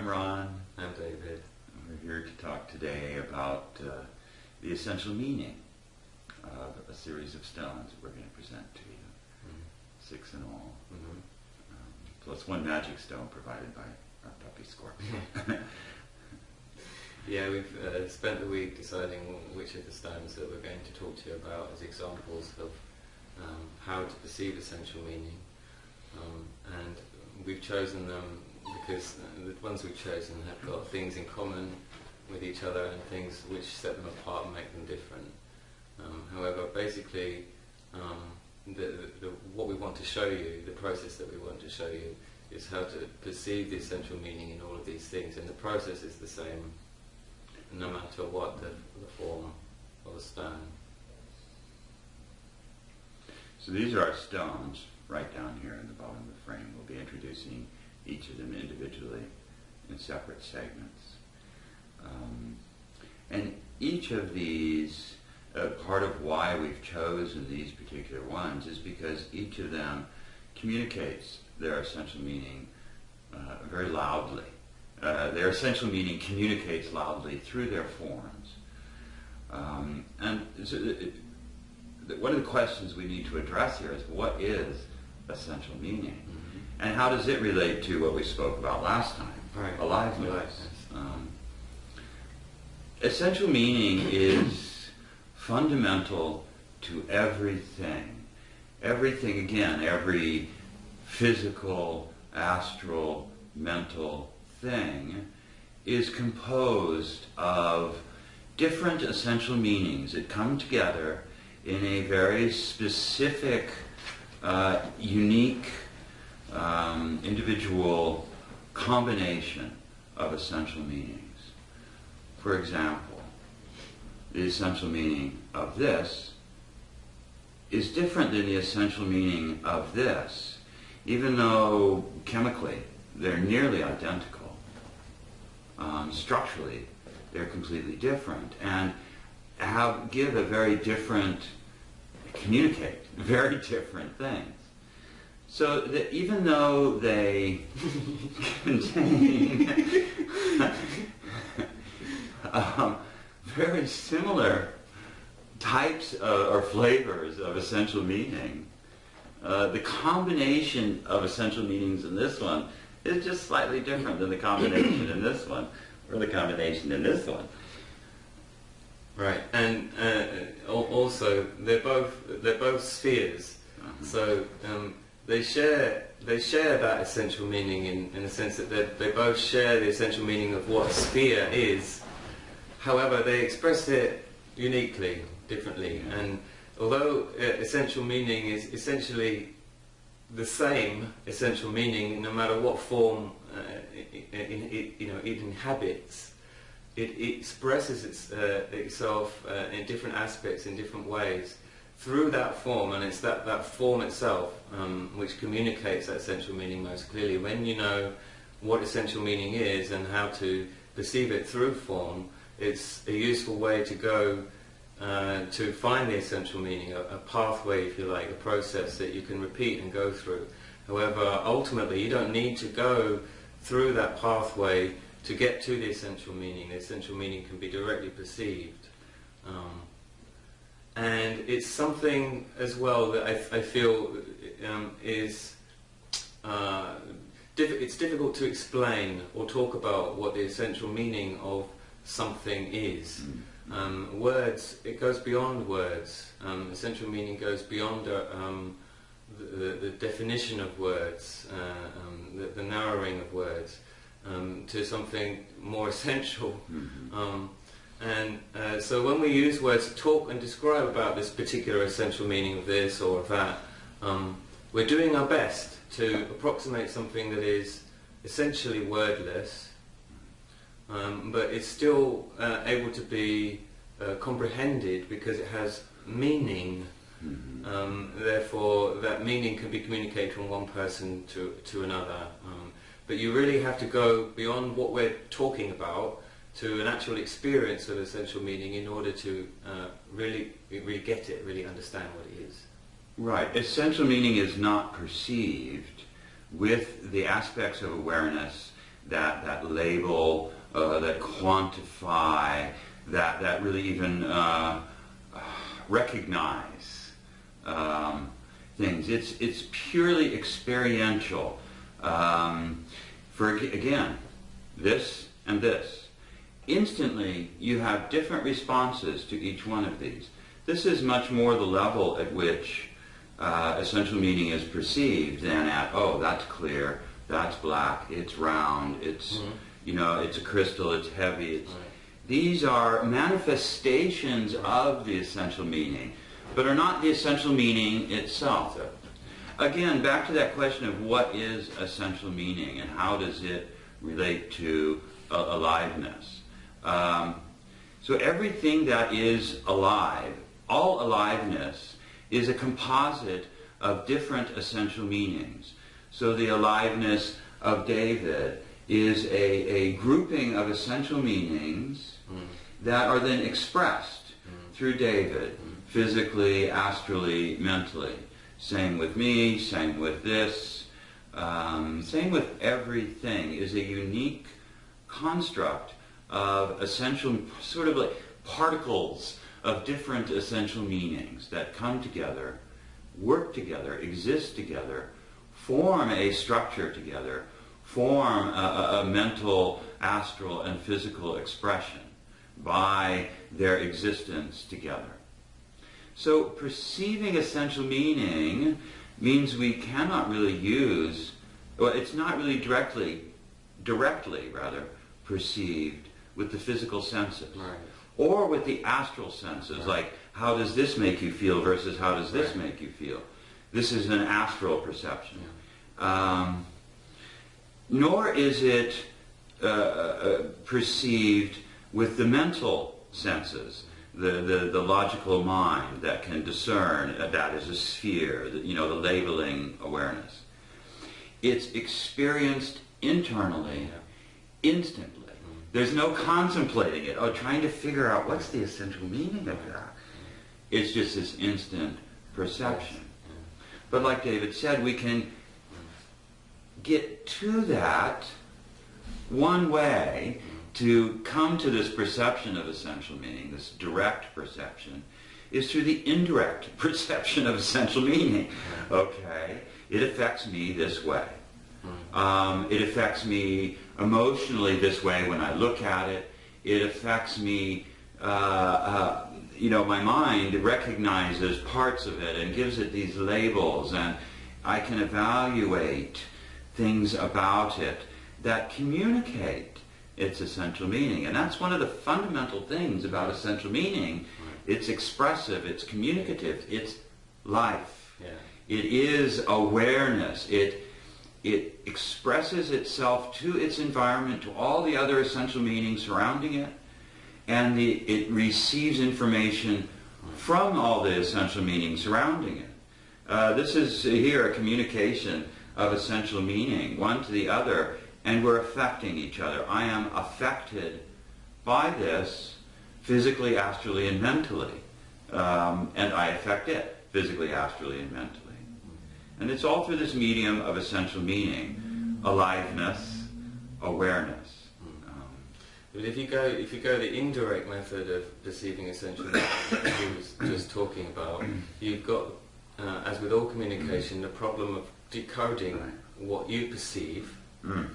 I'm Ron. I'm David. We're here to talk today about the essential meaning of a series of stones that we're going to present to you. 6 in all. Plus one magic stone provided by our puppy Scorpion. Yeah, we've spent the week deciding which of the stones that we're going to talk to you about as examples of how to perceive essential meaning. And we've chosen them because the ones we've chosen have got things in common with each other and things which set them apart and make them different. However, basically, what we want to show you, the process that we want to show you, is how to perceive the essential meaning in all of these things. And the process is the same no matter what the form of a stone. So these are our stones right down here in the bottom of the frame. We'll be introducing each of them individually in separate segments. And each of these, part of why we've chosen these particular ones is because each of them communicates their essential meaning very loudly. Their essential meaning communicates loudly through their forms. And so one of the questions we need to address here is, what is essential meaning? And how does it relate to what we spoke about last time? Right. Aliveness. Essential meaning is fundamental to everything. Everything, again, every physical, astral, mental thing is composed of different essential meanings that come together in a very specific, unique, individual combination of essential meanings. For example, the essential meaning of this is different than the essential meaning of this, even though chemically they're nearly identical. Structurally, they're completely different and give a very different, communicate very different things. So that even though they contain very similar types or flavors of essential meaning, the combination of essential meanings in this one is just slightly different than the combination in this one, or the combination in this one. Right, and also they're both spheres, so they share that essential meaning in the sense that they both share the essential meaning of what a sphere is. However, they express it uniquely, differently, and although essential meaning is essentially the same essential meaning no matter what form it inhabits, it expresses itself in different aspects, in different ways, through that form, and it's that form itself which communicates that essential meaning most clearly. When you know what essential meaning is and how to perceive it through form, it's a useful way to go to find the essential meaning, a pathway, if you like, a process that you can repeat and go through. However, ultimately, you don't need to go through that pathway to get to the essential meaning. The essential meaning can be directly perceived. And it's something as well that I feel is it's difficult to explain or talk about what the essential meaning of something is. Words, it goes beyond words. Essential meaning goes beyond the definition of words, the narrowing of words, to something more essential. So when we use words to talk and describe about this particular essential meaning of this or of that, we're doing our best to approximate something that is essentially wordless, but it's still able to be comprehended because it has meaning. Therefore, that meaning can be communicated from one person to another. But you really have to go beyond what we're talking about to an actual experience of essential meaning in order to really get it, really understand what it is. Right. Essential meaning is not perceived with the aspects of awareness that label, that quantify, that really even recognize things. It's purely experiential. For again, this and this. Instantly, you have different responses to each one of these. This is much more the level at which essential meaning is perceived than at, oh, that's clear, that's black, it's round, it's it's a crystal, it's heavy. These are manifestations of the essential meaning, but are not the essential meaning itself. Again, back to that question of what is essential meaning and how does it relate to aliveness. So everything that is alive, all aliveness, is a composite of different essential meanings. So the aliveness of David is a grouping of essential meanings that are then expressed through David, physically, astrally, mentally. Same with me, same with this, same with everything, is a unique construct of essential, sort of like particles of different essential meanings that come together, work together, exist together, form a structure together, form a mental, astral, and physical expression by their existence together. So perceiving essential meaning means we cannot really use, well, it's not really directly perceived with the physical senses. Right. Or with the astral senses, right. Like how does this make you feel versus how does this right. make you feel. This is an astral perception. Yeah. Nor is it perceived with the mental senses, the logical mind that can discern that is a sphere, the labeling awareness. It's experienced internally, instantly. There's no contemplating it, trying to figure out what's the essential meaning of that. It's just this instant perception. But like David said, we can get to that one way to come to this perception of essential meaning, this direct perception, is through the indirect perception of essential meaning. Okay, it affects me this way. It affects me emotionally this way when I look at it. It affects me, my mind recognizes parts of it and gives it these labels, and I can evaluate things about it that communicate its essential meaning. And that's one of the fundamental things about essential meaning. It's expressive, it's communicative, it's life. Yeah. It is awareness. It expresses itself to its environment, to all the other essential meanings surrounding it, and it receives information from all the essential meanings surrounding it. This is here a communication of essential meaning, one to the other, and we're affecting each other. I am affected by this physically, astrally, and mentally, and I affect it physically, astrally, and mentally. And it's all through this medium of essential meaning, aliveness, awareness. But if you go the indirect method of perceiving essential meaning that he was just talking about, you've got, as with all communication, the problem of decoding what you perceive, how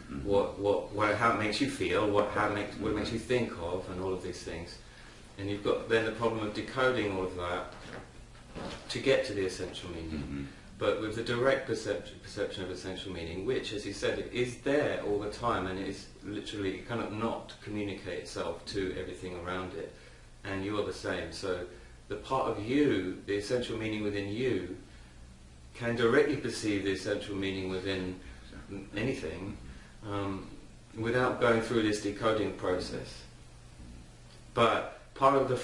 it makes you feel, what it makes you think of, and all of these things. And you've got then the problem of decoding all of that to get to the essential meaning. But with the direct perception of essential meaning, which, as he said, is there all the time and is literally cannot not communicate itself to everything around it, and you're the same. So the part of you, the essential meaning within you, can directly perceive the essential meaning within anything without going through this decoding process. But part of the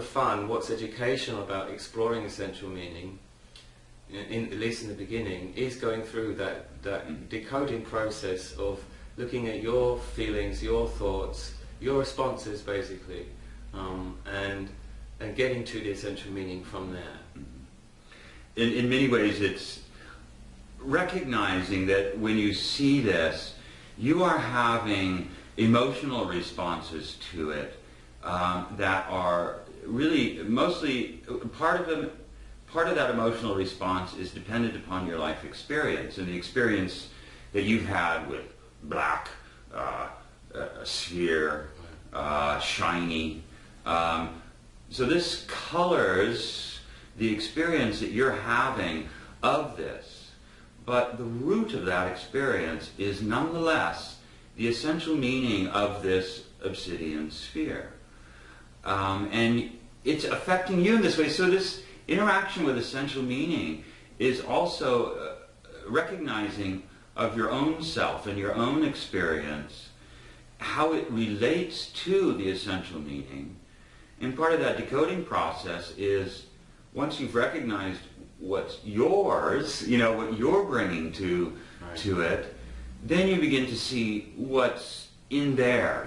fun, what's educational about exploring essential meaning, at least in the beginning, is going through that decoding process of looking at your feelings, your thoughts, your responses, basically, and getting to the essential meaning from there. In many ways, it's recognizing that when you see this, you are having emotional responses to it that are really mostly part of that emotional response is dependent upon your life experience and the experience that you've had with black, a sphere, shiny. So this colors the experience that you're having of this. But the root of that experience is nonetheless the essential meaning of this obsidian sphere. And it's affecting you in this way. So this interaction with essential meaning is also recognizing of your own self and your own experience, how it relates to the essential meaning. And part of that decoding process is, once you've recognized what's yours, what you're bringing to it, then you begin to see what's in there,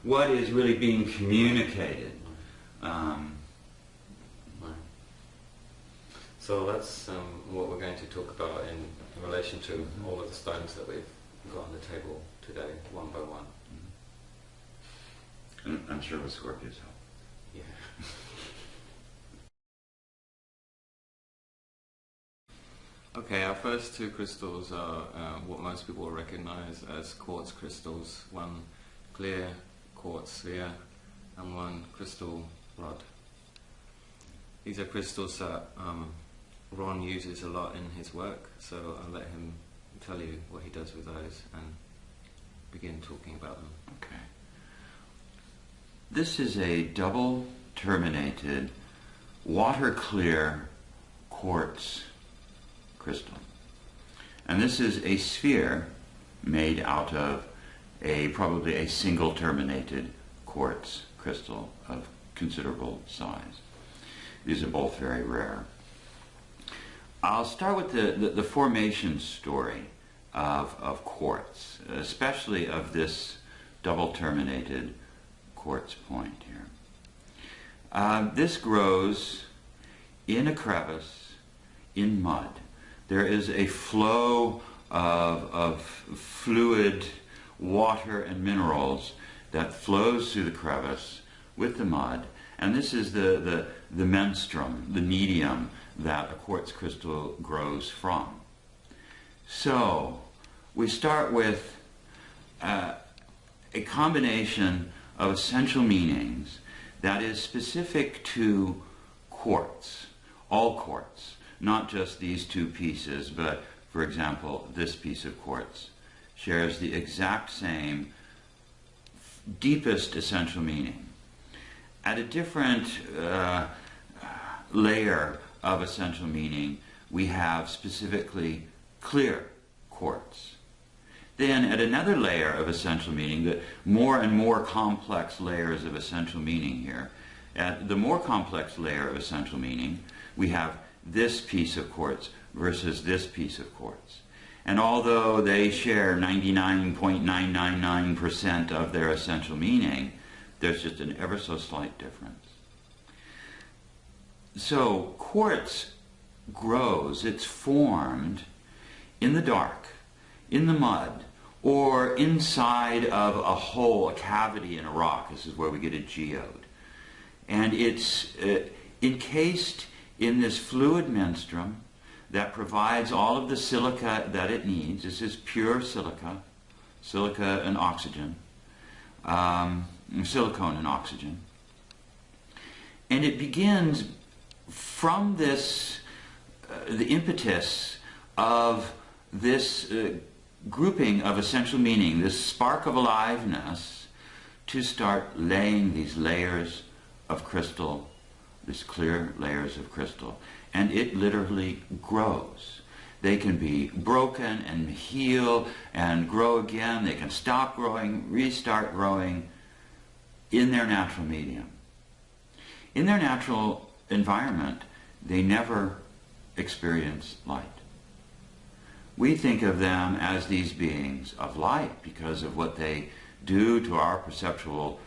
what is really being communicated. So that's what we're going to talk about in relation to all of the stones that we've got on the table today, one by one. And I'm sure with Scorpio's help. Yeah. Okay, our first two crystals are what most people will recognize as quartz crystals. One clear quartz sphere and one crystal rod. These are crystals that Ron uses a lot in his work, so I'll let him tell you what he does with those and begin talking about them. Okay. This is a double terminated water clear quartz crystal. And this is a sphere made out of probably a single terminated quartz crystal of considerable size. These are both very rare. I'll start with the formation story of quartz, especially of this double terminated quartz point here. This grows in a crevice in mud. There is a flow of fluid, water and minerals that flows through the crevice with the mud, and this is the menstruum, the medium that a quartz crystal grows from. So we start with a combination of essential meanings that is specific to quartz, all quartz, not just these two pieces, but for example, this piece of quartz shares the exact same deepest essential meaning. At a different layer of essential meaning, we have specifically clear quartz. Then at another layer of essential meaning, the more and more complex layers of essential meaning here, at the more complex layer of essential meaning, we have this piece of quartz versus this piece of quartz. And although they share 99.999% of their essential meaning, there's just an ever so slight difference. So quartz grows, it's formed in the dark, in the mud, or inside of a hole, a cavity in a rock. This is where we get a geode. And it's encased in this fluid menstruum that provides all of the silica that it needs. This is pure silica and oxygen, silicone and oxygen. And it begins from this, the impetus of this grouping of essential meaning, this spark of aliveness, to start laying these layers of crystal, these clear layers of crystal. And it literally grows. They can be broken and heal and grow again. They can stop growing, restart growing in their natural medium. In their natural environment, they never experience light. We think of them as these beings of light because of what they do to our perceptual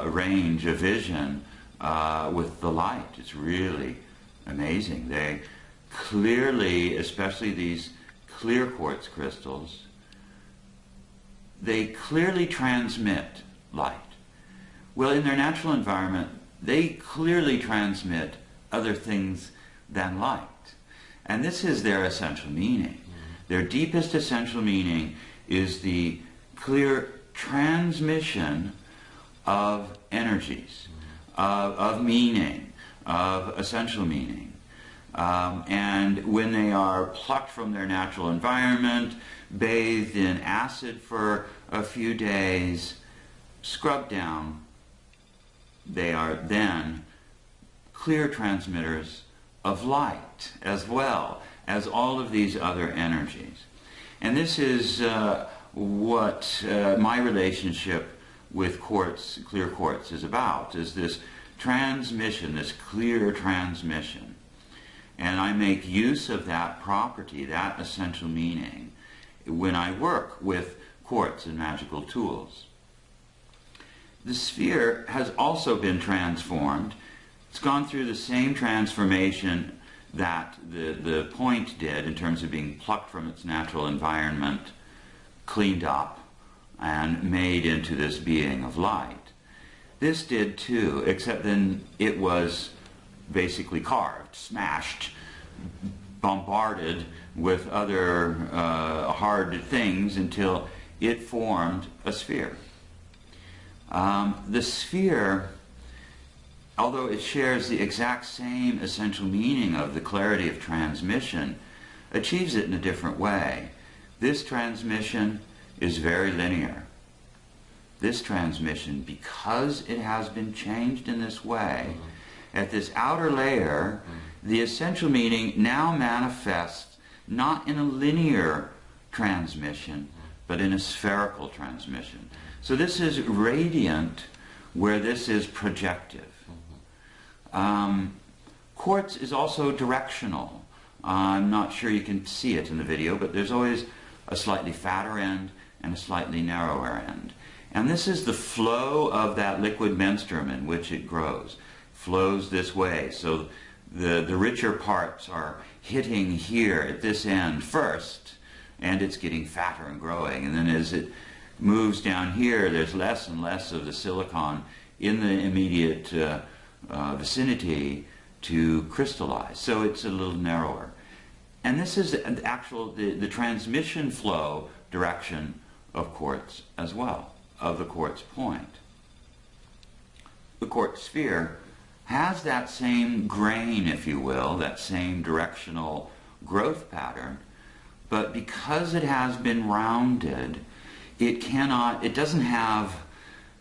range of vision with the light. It's really amazing. They clearly, especially these clear quartz crystals, they clearly transmit light. Well, in their natural environment, they clearly transmit other things than light. And this is their essential meaning. Their deepest essential meaning is the clear transmission of energies, of meaning, of essential meaning. And when they are plucked from their natural environment, bathed in acid for a few days, scrubbed down, they are then clear transmitters of light as well as all of these other energies. And this is what my relationship with quartz, clear quartz, is about, is this transmission, this clear transmission. And I make use of that property, that essential meaning, when I work with quartz and magical tools. The sphere has also been transformed. It's gone through the same transformation that the point did in terms of being plucked from its natural environment, cleaned up, and made into this being of light. This did too, except then it was basically carved, smashed, bombarded with other hard things until it formed a sphere. The sphere, although it shares the exact same essential meaning of the clarity of transmission, achieves it in a different way. This transmission is very linear. This transmission, because it has been changed in this way, at this outer layer, the essential meaning now manifests not in a linear transmission, but in a spherical transmission. So this is radiant, where this is projective. Quartz is also directional. I'm not sure you can see it in the video, but there's always a slightly fatter end and a slightly narrower end. And this is the flow of that liquid menstruum in which it grows. Flows this way. So the richer parts are hitting here at this end first, and it's getting fatter and growing. And then as it moves down here, there's less and less of the silicon in the immediate vicinity to crystallize. So it's a little narrower. And this is the transmission flow direction of quartz as well, of the quartz point. The quartz sphere has that same grain, if you will, that same directional growth pattern, but because it has been rounded, it doesn't have,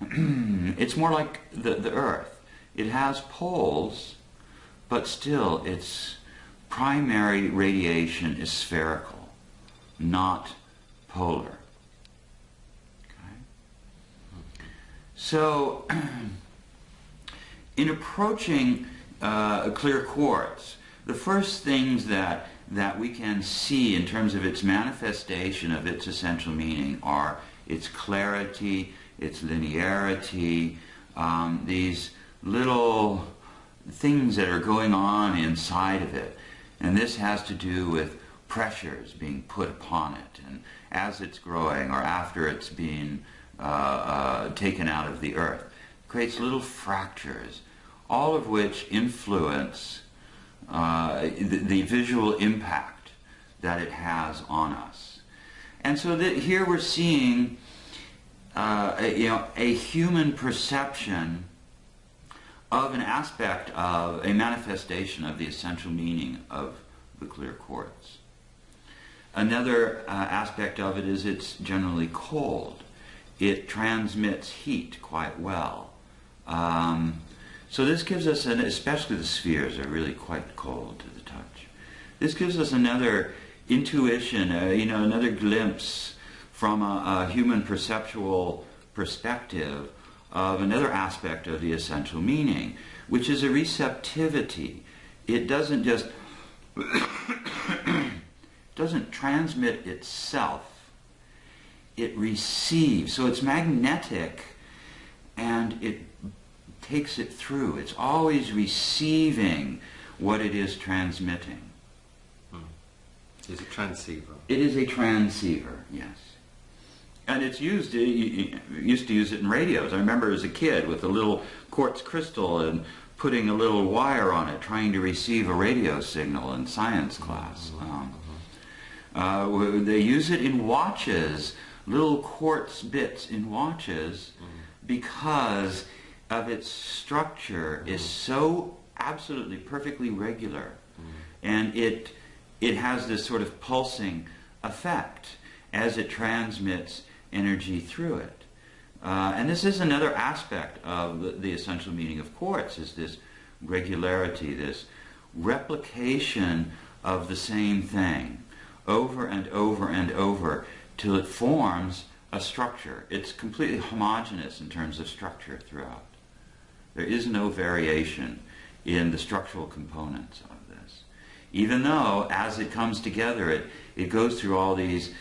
it's more like the Earth. It has poles, but still its primary radiation is spherical, not polar. Okay? So, in approaching a clear quartz, the first things that we can see in terms of its manifestation of its essential meaning are its clarity, its linearity, these little things that are going on inside of it. And this has to do with pressures being put upon it. And as it's growing or after it's being taken out of the earth, creates little fractures, all of which influence the visual impact that it has on us. And so here we're seeing a human perception of an aspect of a manifestation of the essential meaning of the clear quartz. Another aspect of it is it's generally cold. It transmits heat quite well. So this gives us, especially the spheres are really quite cold to the touch. This gives us another intuition, another glimpse from a human perceptual perspective of another aspect of the essential meaning, which is a receptivity. It doesn't just doesn't transmit itself. It receives. So it's magnetic, and it takes it through. It's always receiving what it is transmitting. It's a transceiver. It is a transceiver, yes. And it's used, you used to use it in radios. I remember as a kid with a little quartz crystal and putting a little wire on it, trying to receive a radio signal in science class. They use it in watches, little quartz bits in watches, because of its structure is so absolutely perfectly regular, and it has this sort of pulsing effect as it transmits energy through it. And this is another aspect of the essential meaning of quartz, is this regularity, this replication of the same thing over and over and over till it forms a structure. It's completely homogeneous in terms of structure throughout. There is no variation in the structural components of this. Even though, as it comes together, it goes through all these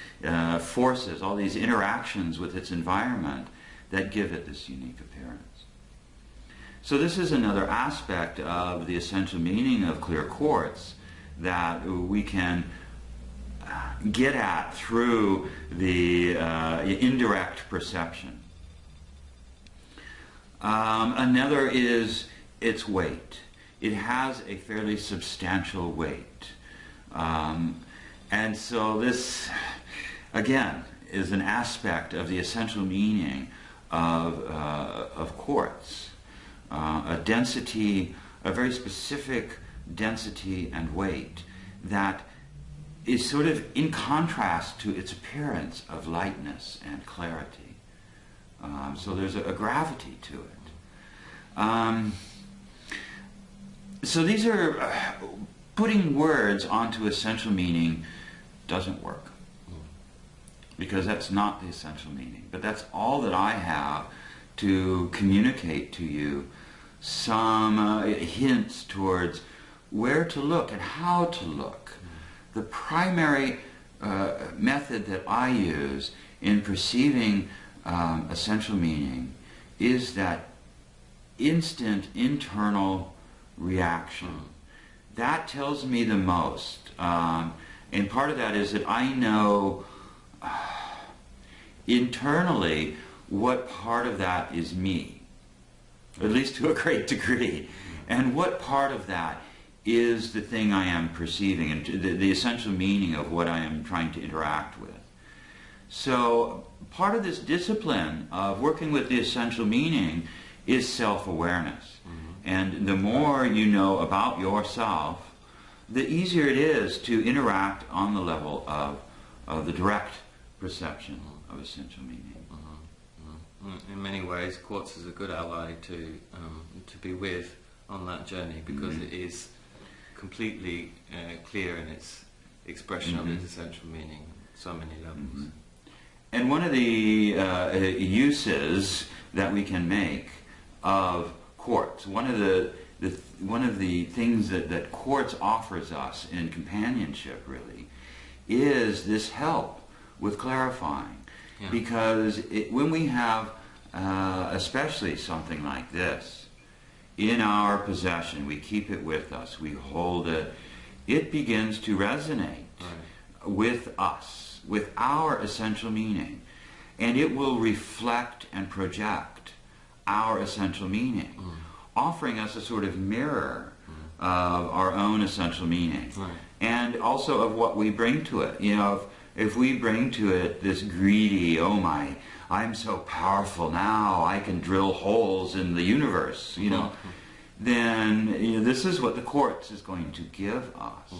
forces, all these interactions with its environment that give it this unique appearance. So this is another aspect of the essential meaning of clear quartz that we can get at through the indirect perception. Another is its weight. It has a fairly substantial weight. And so this, again, is an aspect of the essential meaning of quartz. A density, a very specific density and weight that is sort of in contrast to its appearance of lightness and clarity. So there's a gravity to it. So these are, putting words onto essential meaning doesn't work, because that's not the essential meaning. But that's all that I have to communicate to you, some hints towards where to look and how to look. The primary method that I use in perceiving essential meaning is that instant internal reaction. That tells me the most. And part of that is that I know internally what part of that is me, at least to a great degree, and what part of that is the thing I am perceiving and the essential meaning of what I am trying to interact with. So part of this discipline of working with the essential meaning is self-awareness. And the more you know about yourself, the easier it is to interact on the level of the direct perception of essential meaning. In many ways, quartz is a good ally to be with on that journey, because it is completely clear in its expression of its essential meaning at so many levels. And one of the uses that we can make of quartz, one of the things that quartz offers us in companionship, really, is this help with clarifying. Yeah. Because when we have especially something like this in our possession, we keep it with us, we hold it, it begins to resonate with us, with our essential meaning, and it will reflect and project our essential meaning, offering us a sort of mirror of our own essential meaning, and also of what we bring to it. You know, if we bring to it this greedy, oh my, I'm so powerful now, I can drill holes in the universe, you know, then this is what the quartz is going to give us.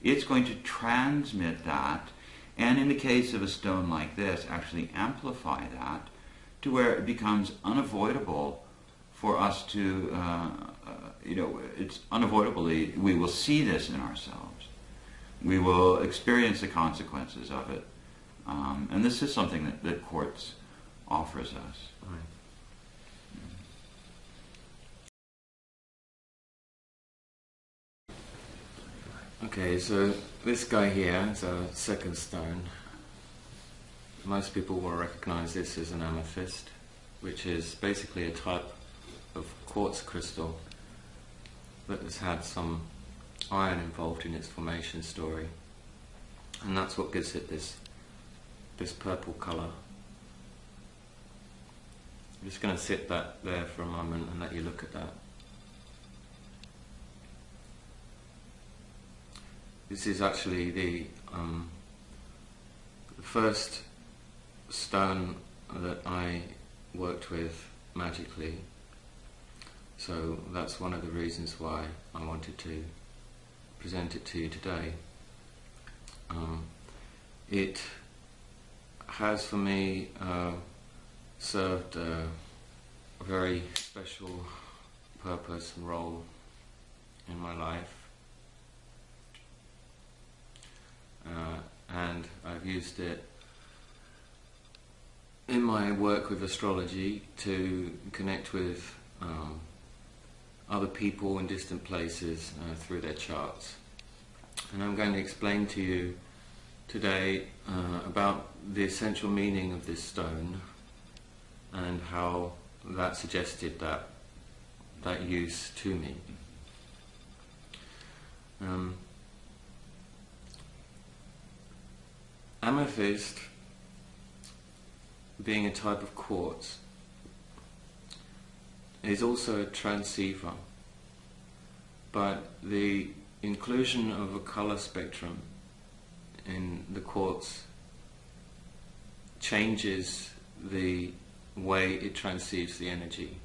It's going to transmit that, and in the case of a stone like this, actually amplify that to where it becomes unavoidable for us to, it's unavoidably, we will see this in ourselves. We will experience the consequences of it. And this is something that quartz offers us. Okay, so this guy here is a second stone. Most people will recognize this as an amethyst, which is basically a type of quartz crystal that has had some iron involved in its formation story, and that's what gives it this purple colour. just going to sit that there for a moment and let you look at that. This is actually the first stone that I worked with magically, so that's one of the reasons why I wanted to present it to you today. It has for me served a very special purpose and role in my life, and I've used it in my work with astrology to connect with other people in distant places through their charts. And I'm going to explain to you today about the essential meaning of this stone and how that suggested that use to me. Amethyst, being a type of quartz, is also a transceiver, but the inclusion of a color spectrum in the quartz changes the way it transceives the energy.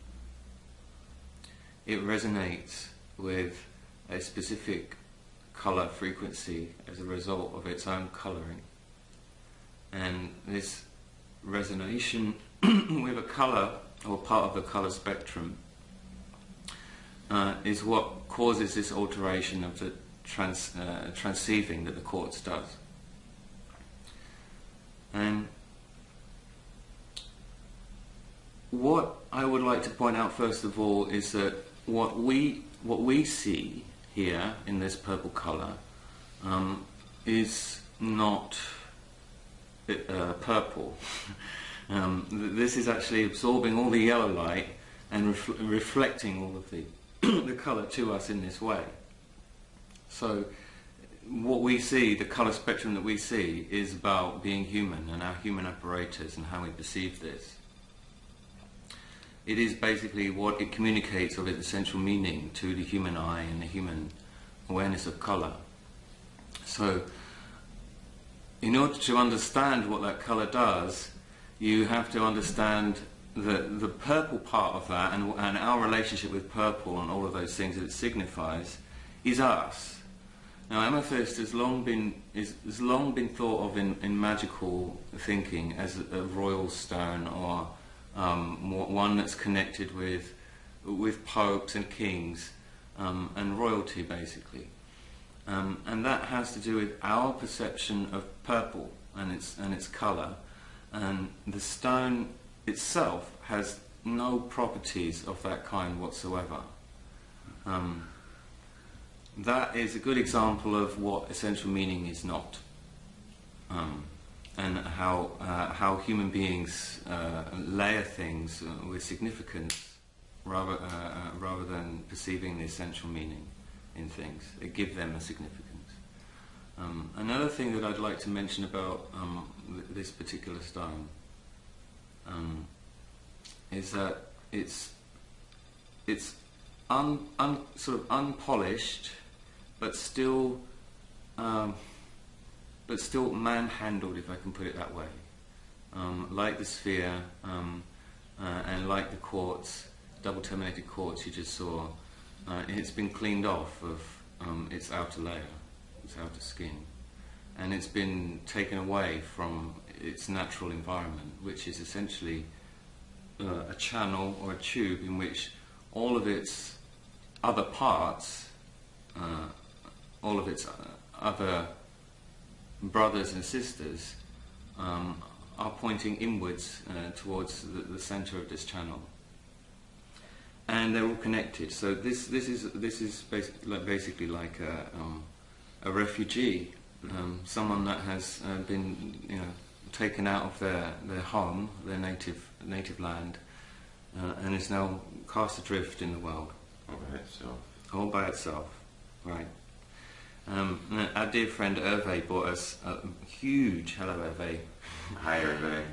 It resonates with a specific color frequency as a result of its own coloring, and this resonation with a color or part of the color spectrum is what causes this alteration of the transceiving that the quartz does. And what I would like to point out first of all is that what we see here in this purple color is not purple. This is actually absorbing all the yellow light and reflecting all of the the color to us in this way. So what we see, the color spectrum that we see, is about being human and our human apparatus and how we perceive this. It is basically what it communicates of its essential meaning to the human eye and the human awareness of color. So in order to understand what that color does, you have to understand the purple part of that, and our relationship with purple and all of those things that it signifies is us. Now, amethyst has long been thought of in magical thinking as a royal stone, or one that's connected with popes and kings and royalty, basically. And that has to do with our perception of purple and its colour. And the stone itself has no properties of that kind whatsoever. That is a good example of what essential meaning is not, and how human beings layer things with significance rather than perceiving the essential meaning in things. They give them a significance. Another thing that I'd like to mention about this particular stone is that it's sort of unpolished, but still manhandled, if I can put it that way. Like the sphere and like the quartz, double-terminated quartz you just saw, it's been cleaned off of its outer layer, its outer skin, and it's been taken away from its natural environment, which is essentially a channel or a tube in which all of its other parts, all of its other brothers and sisters are pointing inwards towards the center of this channel, and they're all connected. So this is basically like a refugee, someone that has been taken out of their home, their native land, and is now cast adrift in the world. All by itself. All by itself, right. Our dear friend Hervé bought us a huge, hello Hervé. Hi Hervé.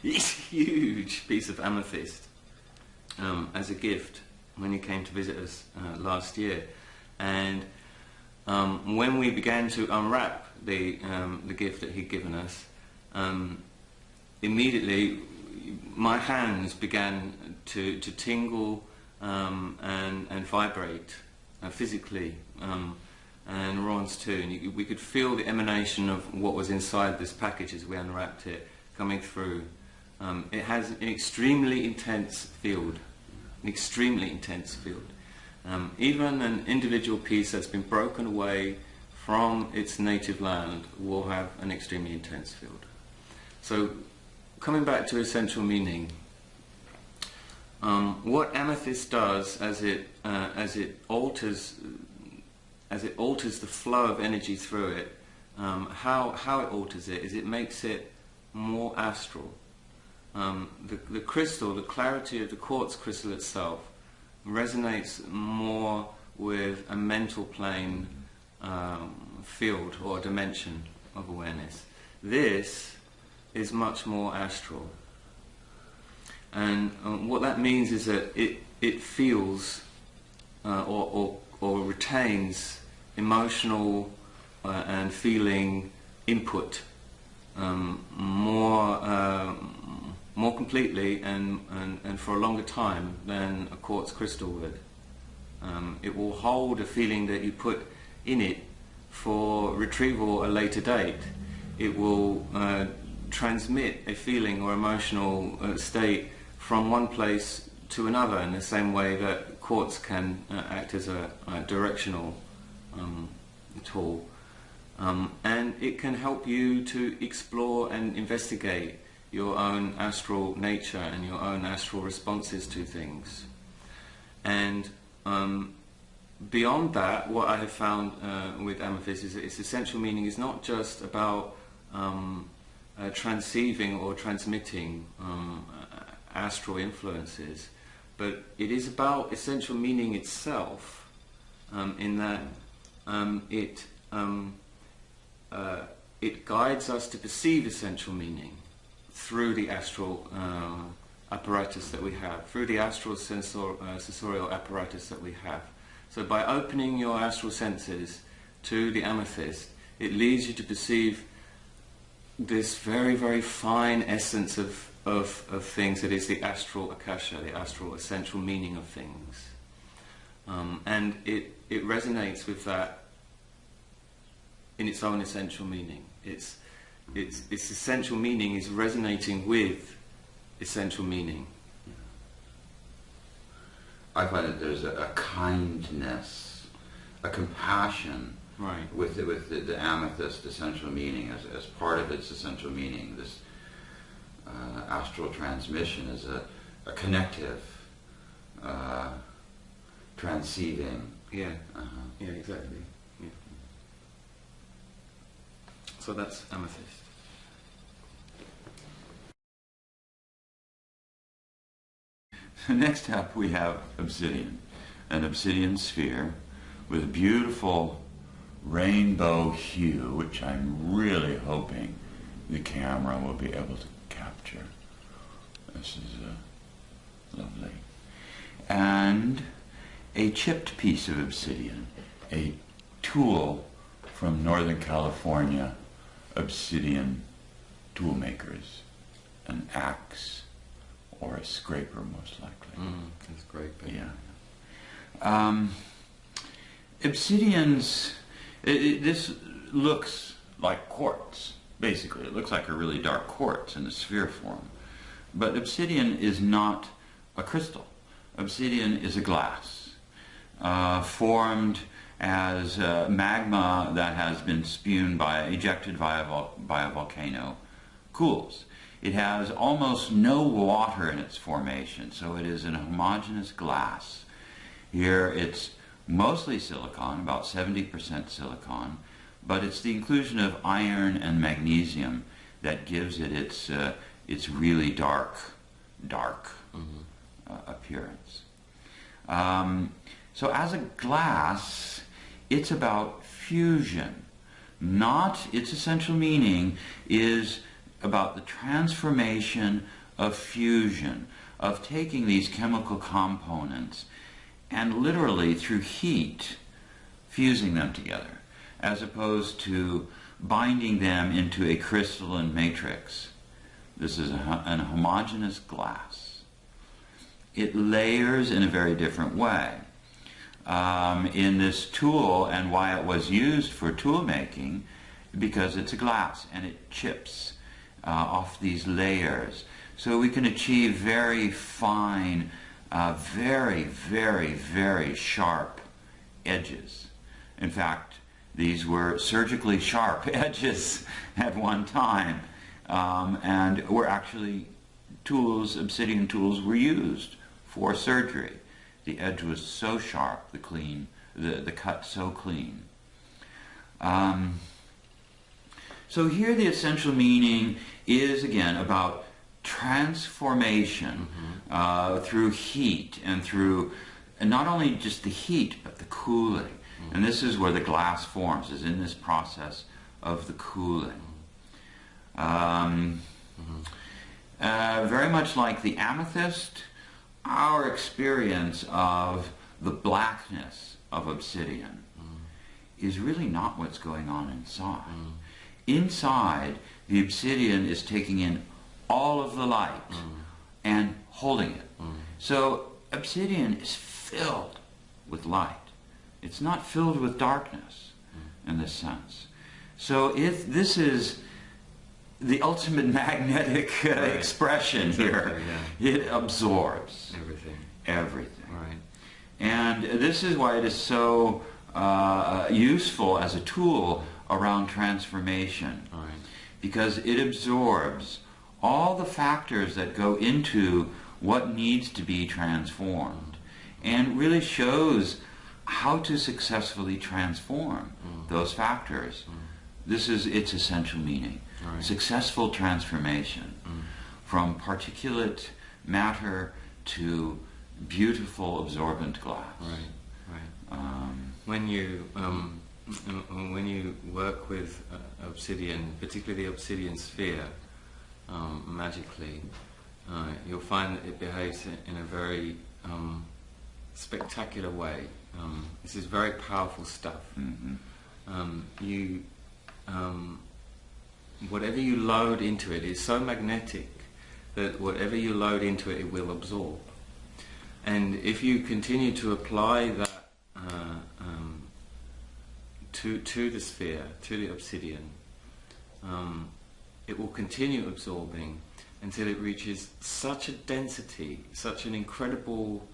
Huge piece of amethyst. as a gift when he came to visit us last year. And when we began to unwrap the gift that he'd given us, immediately my hands began to tingle and vibrate physically, and Ron's too. And we could feel the emanation of what was inside this package as we unwrapped it coming through. It has an extremely intense field, even an individual piece that's been broken away from its native land will have an extremely intense field. So, coming back to essential meaning, what amethyst does as it alters the flow of energy through it, how it alters it is it makes it more astral. The crystal, the clarity of the quartz crystal itself, resonates more with a mental plane field or dimension of awareness. This is much more astral, and what that means is that it feels or retains emotional and feeling input more completely and for a longer time than a quartz crystal would. It will hold a feeling that you put in it for retrieval at a later date. It will transmit a feeling or emotional state from one place to another in the same way that quartz can act as a directional tool. And it can help you to explore and investigate your own astral nature and your own astral responses to things. And beyond that, what I have found with Amethyst is that its essential meaning is not just about transceiving or transmitting astral influences, but it is about essential meaning itself, in that it guides us to perceive essential meaning through the astral apparatus that we have, through the astral sensorial apparatus that we have. So by opening your astral senses to the amethyst, it leads you to perceive this very, very fine essence of things that is the astral akasha, the astral essential meaning of things. And it resonates with that in its own essential meaning. Its essential meaning is resonating with essential meaning. I find that there's a kindness, a compassion, right, with the amethyst essential meaning as part of its essential meaning. This astral transmission is a connective, transceiving. Yeah. Yeah, exactly. Yeah. So that's amethyst. Next up we have obsidian, an obsidian sphere with a beautiful rainbow hue, which I'm really hoping the camera will be able to capture. This is lovely. And a chipped piece of obsidian, a tool from Northern California obsidian tool makers, an axe or a scraper, most likely. That's great. Baby. Yeah. Obsidians, this looks like quartz, basically. It looks like a really dark quartz in the sphere form. But obsidian is not a crystal. Obsidian is a glass, formed as magma that has been ejected by a volcano cools. It has almost no water in its formation, so it is an homogeneous glass. Here it's mostly silicon, about 70% silicon, but it's the inclusion of iron and magnesium that gives it its really dark appearance. So as a glass, it's about fusion. Not its essential meaning is about the transformation of fusion, of taking these chemical components and literally through heat fusing them together, as opposed to binding them into a crystalline matrix. This is an homogeneous glass. It layers in a very different way. In this tool, and why it was used for tool making, because it's a glass and it chips off these layers. So we can achieve very fine, very, very, very sharp edges. In fact, these were surgically sharp edges at one time, and were actually tools, obsidian tools were used for surgery. The edge was so sharp, the cut so clean. So here the essential meaning is again about transformation through heat and through not only just the heat but the cooling. And this is where the glass forms, is in this process of the cooling. Very much like the amethyst, our experience of the blackness of obsidian is really not what's going on inside. Inside, the obsidian is taking in all of the light and holding it. So obsidian is filled with light. It's not filled with darkness in this sense. So this is the ultimate magnetic expression here. It absorbs everything. Right. And this is why it is so useful as a tool around transformation. Right. Because it absorbs all the factors that go into what needs to be transformed, and really shows how to successfully transform those factors. This is its essential meaning. Right. Successful transformation from particulate matter to beautiful absorbent glass. Right. When you work with obsidian, particularly the obsidian sphere, magically, you'll find that it behaves in a very spectacular way. This is very powerful stuff. Whatever you load into it is so magnetic that whatever you load into it, it will absorb. And if you continue to apply that to the sphere, to the obsidian, it will continue absorbing until it reaches such a density, such an incredible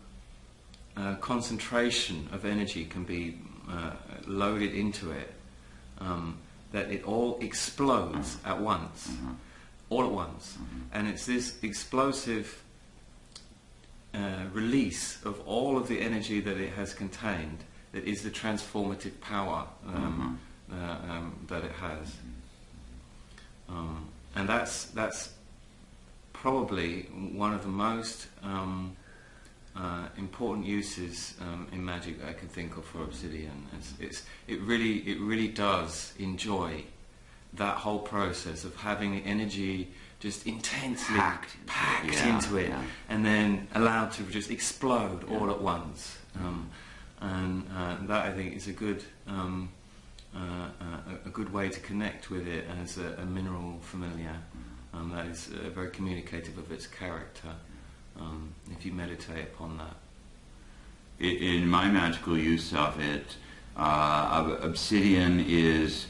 concentration of energy can be loaded into it, that it all explodes at once, all at once. And it's this explosive release of all of the energy that it has contained that is the transformative power that it has. And that's probably one of the most important uses in magic that I can think of for obsidian. It really does enjoy that whole process of having the energy just intensely packed into it, and then allowed to just explode all at once. And that, I think, is a good way to connect with it as a mineral familiar that is very communicative of its character. If you meditate upon that. In my magical use of it, obsidian is,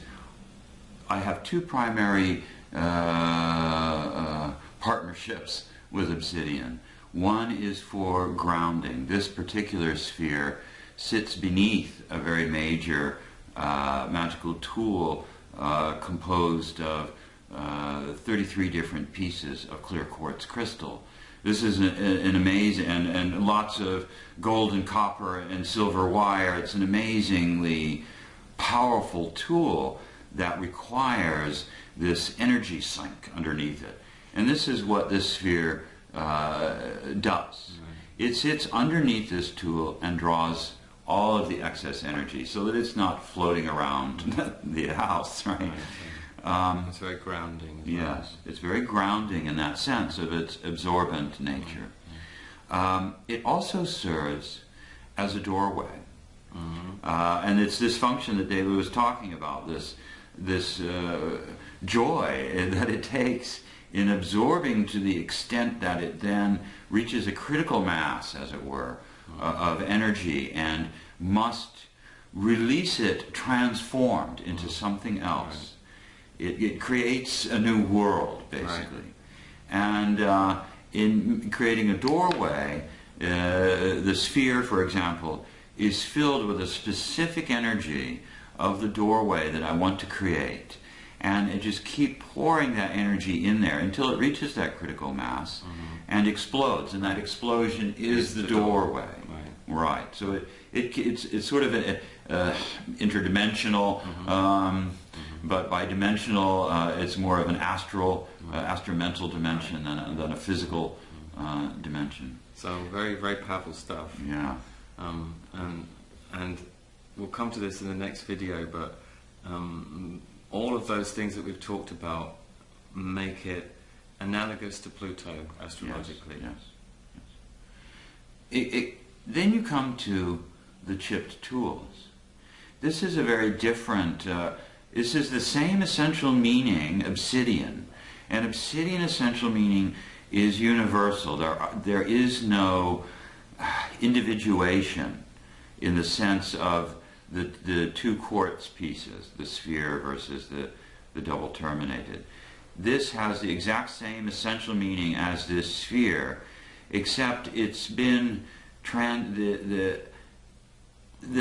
I have two primary partnerships with obsidian. One is for grounding. This particular sphere sits beneath a very major magical tool composed of 33 different pieces of clear quartz crystal. This is an amazing, and lots of gold and copper and silver wire. It's an amazingly powerful tool that requires this energy sink underneath it. And this is what this sphere does. It sits underneath this tool and draws all of the excess energy so that it's not floating around the house, right? It's very grounding. Yes, it's very grounding in that sense of its absorbent nature. It also serves as a doorway. And it's this function that David was talking about, this joy that it takes in absorbing to the extent that it then reaches a critical mass, as it were, of energy and must release it transformed into something else. It creates a new world, basically. And in creating a doorway, the sphere, for example, is filled with a specific energy of the doorway that I want to create. And it just keep pouring that energy in there until it reaches that critical mass and explodes. And that explosion is the doorway. Right. So it's sort of interdimensional, but bidimensional. It's more of an astral, mental dimension than a physical dimension. So very, very powerful stuff. Yeah. And we'll come to this in the next video, but all of those things that we've talked about make it analogous to Pluto astrologically. Yes. Then you come to the chipped tools. This is a very different, this is the same essential meaning, obsidian. And obsidian essential meaning is universal. There is no individuation in the sense of the two quartz pieces, the sphere versus the double terminated. This has the exact same essential meaning as this sphere, except it's been the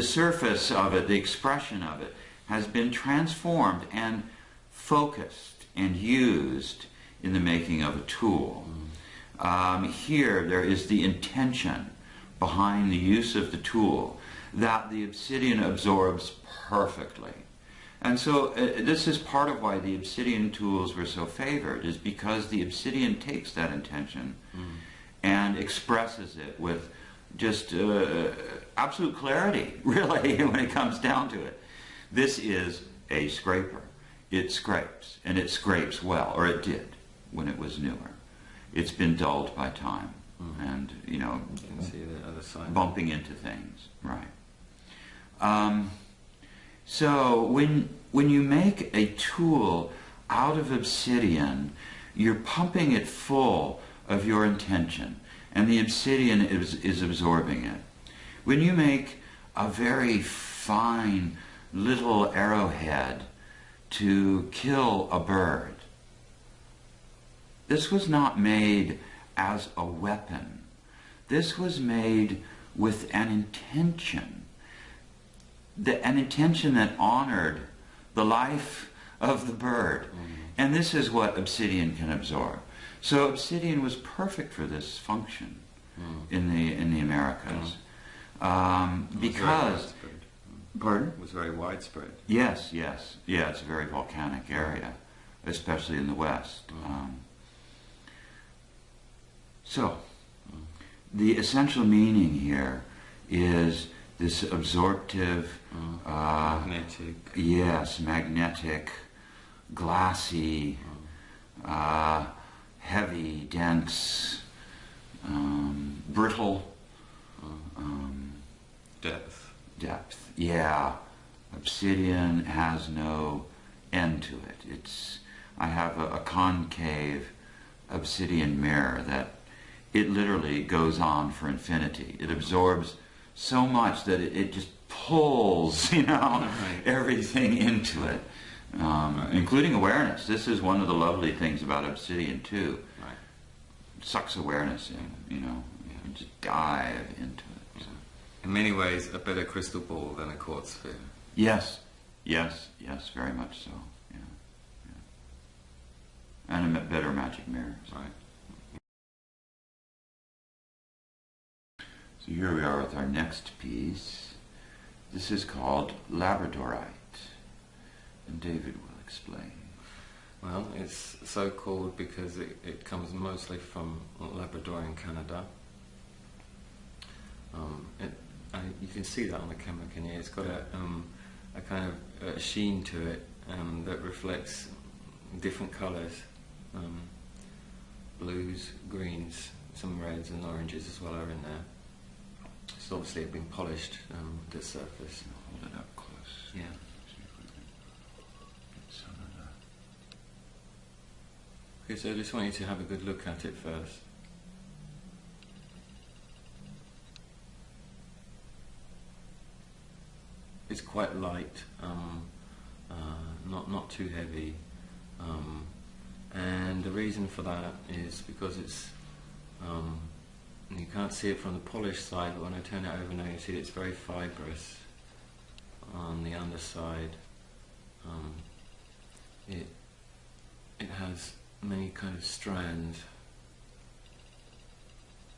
surface of it, the expression of it, has been transformed and focused and used in the making of a tool. Here there is the intention behind the use of the tool that the obsidian absorbs perfectly. And so this is part of why the obsidian tools were so favored, is because the obsidian takes that intention and expresses it with just absolute clarity, really, when it comes down to it. This is a scraper. It scrapes, and it scrapes well, or it did when it was newer. It's been dulled by time and, you can see the other side. Bumping into things, right. So when you make a tool out of obsidian, you're pumping it full of your intention, and the obsidian is absorbing it. When you make a very fine little arrowhead to kill a bird, this was not made as a weapon. This was made with an intention. An intention that honored the life of the bird. And this is what obsidian can absorb. So obsidian was perfect for this function in the Americas. Because... Pardon? It was very widespread. Yes. Yeah, it's a very volcanic area, especially in the West. So, the essential meaning here is this absorptive, magnetic. Yes, magnetic, glassy, heavy, dense, brittle, depth. Yeah, obsidian has no end to it. I have a concave obsidian mirror that it literally goes on for infinity. It absorbs so much that it just pulls, everything into it, including awareness. This is one of the lovely things about obsidian too. Right. It sucks awareness in, you just dive into it. So. In many ways, a better crystal ball than a quartz sphere. Yes, very much so. Yeah. And a better magic mirror. So. Right. So here we are with our next piece. This is called Labradorite, and David will explain. Well, it's so called because it comes mostly from Labrador in Canada. You can see that on the camera, can you? It's got a kind of sheen to it that reflects different colours, blues, greens, some reds and oranges as well are in there. So obviously it's been polished, the surface. Hold it up close. Yeah. Okay, so I just want you to have a good look at it first. It's quite light, not too heavy, and the reason for that is because it's you can't see it from the polished side, but when I turn it over now you see it's very fibrous on the underside. It has many kind of strands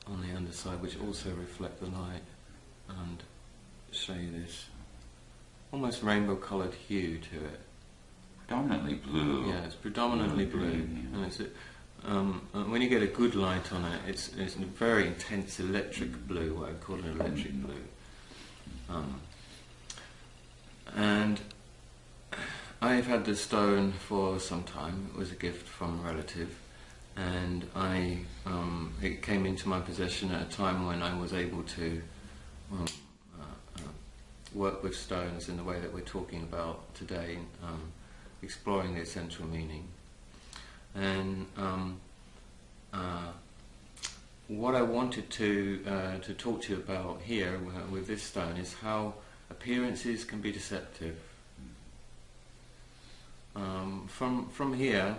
on the underside which also reflect the light and show you this almost rainbow coloured hue to it. Predominantly blue. Yeah, it's predominantly blue, and it's when you get a good light on it, it's a very intense electric blue, what I call an electric blue. And I've had this stone for some time. It was a gift from a relative, and it came into my possession at a time when I was able to work with stones in the way that we're talking about today, exploring the essential meaning. And what I wanted to talk to you about here with this stone is how appearances can be deceptive. From here,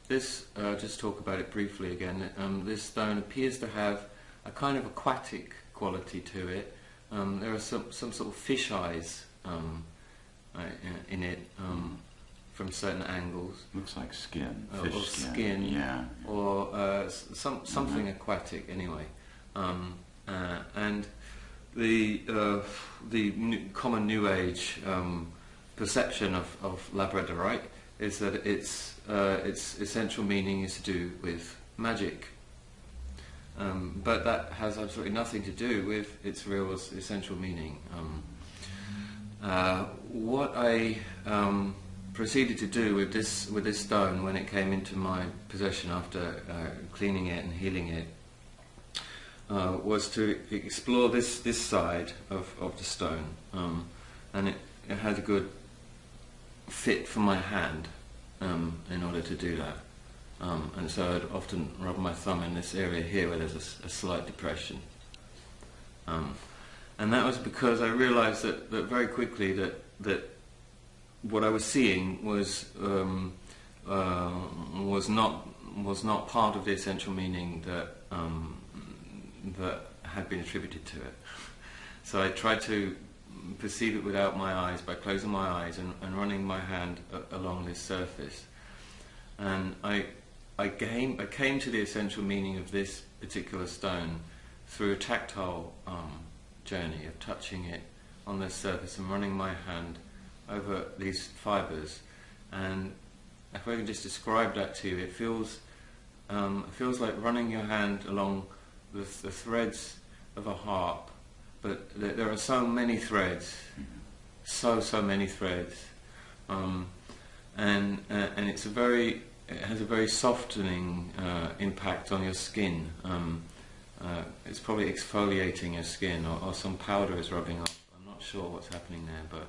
this just talk about it briefly again. This stone appears to have a kind of aquatic quality to it. There are some sort of fish eyes in it from certain angles. Looks like skin. Fish or skin. Yeah. Or something aquatic anyway. And the common New Age perception of Labradorite is that its essential meaning is to do with magic. But that has absolutely nothing to do with its real essential meaning. What I proceeded to do with this stone when it came into my possession after cleaning it and healing it was to explore this side of the stone, and it had a good fit for my hand in order to do that. And so I'd often rub my thumb in this area here where there's a slight depression. And that was because I realised that very quickly that what I was seeing was not part of the essential meaning that had been attributed to it. So I tried to perceive it without my eyes by closing my eyes and running my hand along this surface. And I came to the essential meaning of this particular stone through a tactile journey of touching it on this surface and running my hand over these fibres. And if I can just describe that to you, it feels like running your hand along the threads of a harp, but there are so many threads, so many threads, and it has a very softening impact on your skin. It's probably exfoliating your skin, or some powder is rubbing off. I'm not sure what's happening there, but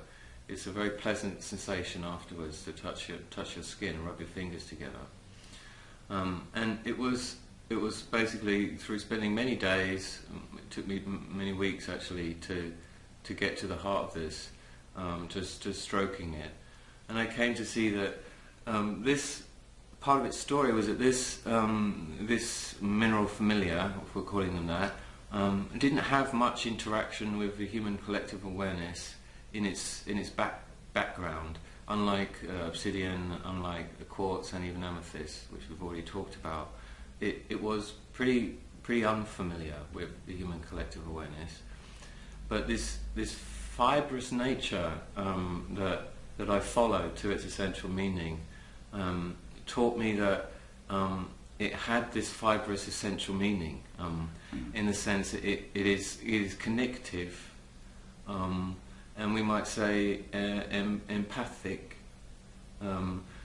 it's a very pleasant sensation afterwards to touch your skin and rub your fingers together. And it was basically through spending many days. It took me many weeks actually to get to the heart of this, just stroking it, and I came to see that this. Part of its story was that this mineral familiar, if we're calling them that, didn't have much interaction with the human collective awareness in its background. Unlike Obsidian, unlike the quartz, and even Amethyst, which we've already talked about, it was pretty unfamiliar with the human collective awareness. But this fibrous nature that I followed to its essential meaning. Taught me that it had this fibrous essential meaning, in the sense that it is connective, and we might say empathic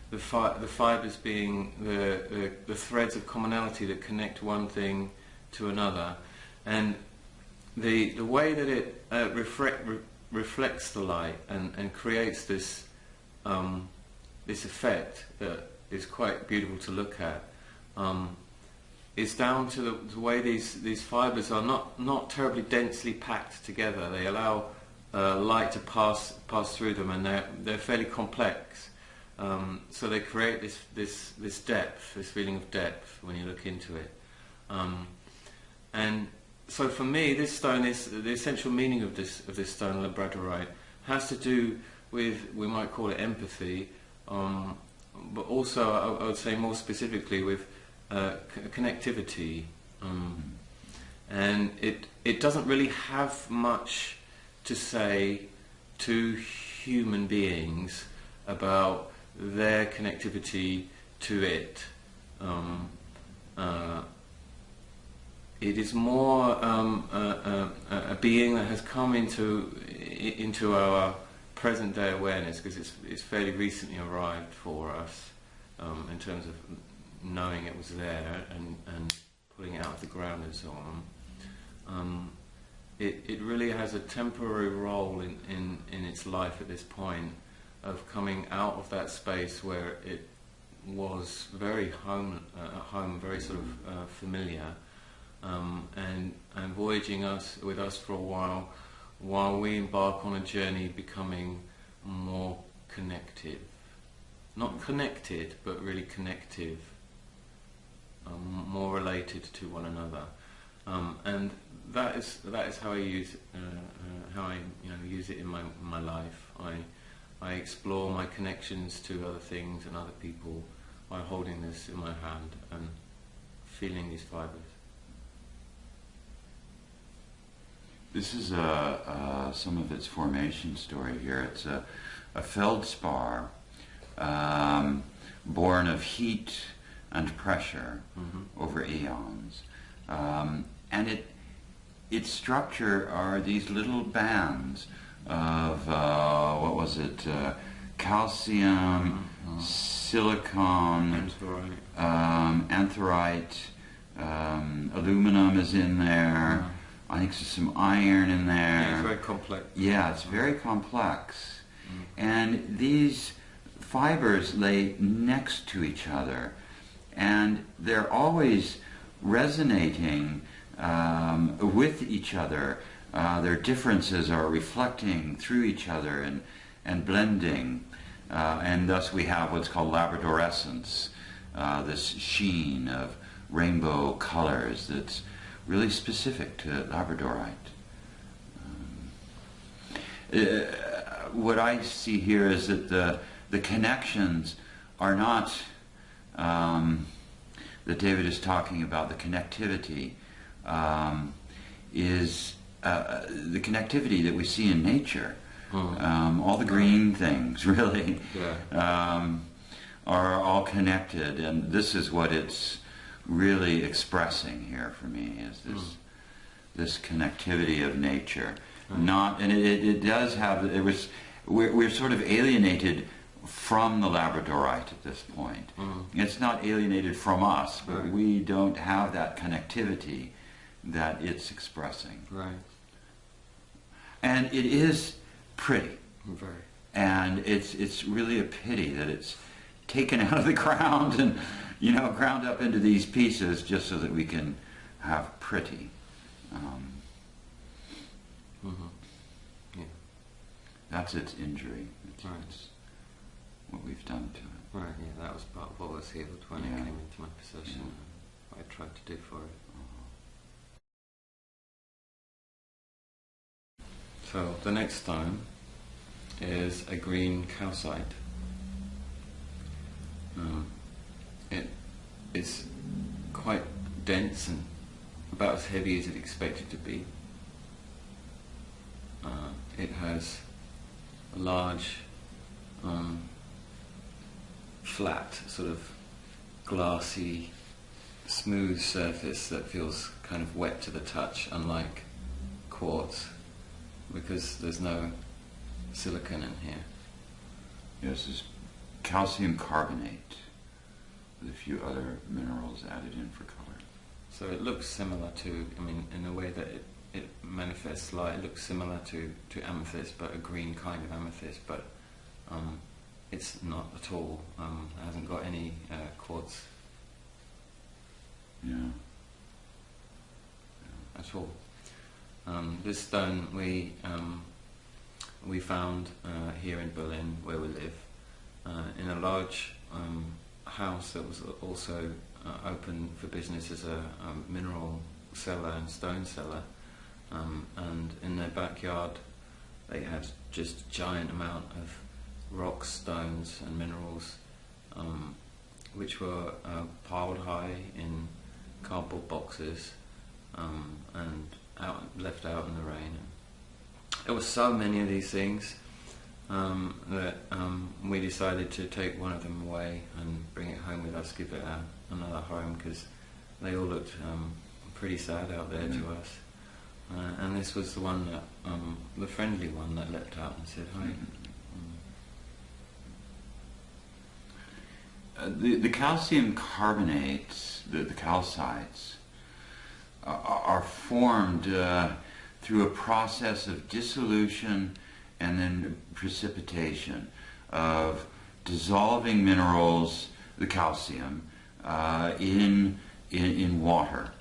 the fibres being the threads of commonality that connect one thing to another, and the way that it reflects the light and creates this this effect that is quite beautiful to look at. Is down to the way these fibres are not terribly densely packed together. They allow light to pass through them, and they're fairly complex. So they create this depth, this feeling of depth when you look into it. And so for me, this stone is the essential meaning of this stone, Labradorite, has to do with, we might call it empathy, but also I would say more specifically with connectivity, and it doesn't really have much to say to human beings about their connectivity to it. It is more a being that has come into our present day awareness, because it's fairly recently arrived for us in terms of knowing it was there and pulling it out of the ground and so on. It really has a temporary role in its life at this point, of coming out of that space where it was very at home, very sort of familiar, and voyaging with us for a while we embark on a journey becoming more connective. Not connected, but really connective. More related to one another, and that is how I use use it in my life. I explore my connections to other things and other people by holding this in my hand and feeling these fibres. This is some of its formation story here. It's a feldspar born of heat and pressure over eons, and its structure are these little bands of calcium, silicon, anthrite, aluminum is in there. I think there's some iron in there. Yeah, it's very complex. Yeah, it's very complex, and these fibers lay next to each other, and they're always resonating with each other. Their differences are reflecting through each other and blending, and thus we have what's called labradorescence, this sheen of rainbow colors that's really specific to Labradorite. What I see here is that the connections are not that David is talking about. The connectivity is the connectivity that we see in nature. All the green things really are all connected, and this is what it's really expressing here for me, is this connectivity of nature. It does have, we're sort of alienated from the Labradorite at this point. It's not alienated from us, but we don't have that connectivity that it's expressing. Right. And it is pretty. Very. And it's really a pity that it's taken out of the ground and ground up into these pieces just so that we can have pretty. Yeah. That's its injury. Right. It's what we've done to it. Right, yeah, that was part of what was healed when it came into my possession. What I tried to do for it. So the next stone is a green calcite. It's quite dense and about as heavy as it expected to be. It has a large, flat, sort of glassy, smooth surface that feels kind of wet to the touch, unlike quartz, because there's no silicon in here. Yes, this is calcium carbonate with a few other minerals added in for color. So it looks similar to, I mean, in a way that it manifests light, it looks similar to amethyst, but a green kind of amethyst, but it's not at all. It hasn't got any quartz. Yeah. At all. This stone we found here in Berlin, where we live, in a large house that was also open for business as a mineral cellar and stone cellar, and in their backyard they had just a giant amount of rocks, stones and minerals, which were piled high in cardboard boxes and left out in the rain. There were so many of these things that we decided to take one of them away and bring it home with us, give it another home, because they all looked pretty sad out there to us. And this was the one that, the friendly one that leapt out and said hi. The calcium carbonates, the calcites, are formed through a process of dissolution and then precipitation of dissolving minerals, the calcium, in water,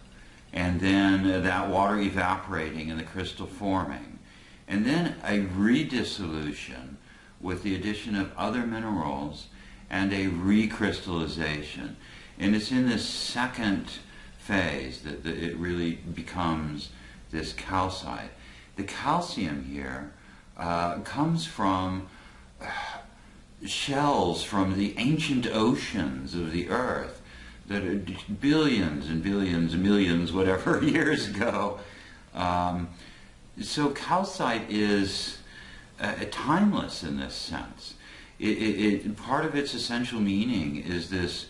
and then that water evaporating and the crystal forming, and then a redissolution with the addition of other minerals and a recrystallization. And it's in this second phase that it really becomes this calcite. The calcium here comes from shells from the ancient oceans of the earth that are billions and billions and millions, whatever, years ago. So calcite is timeless in this sense. Part of its essential meaning is this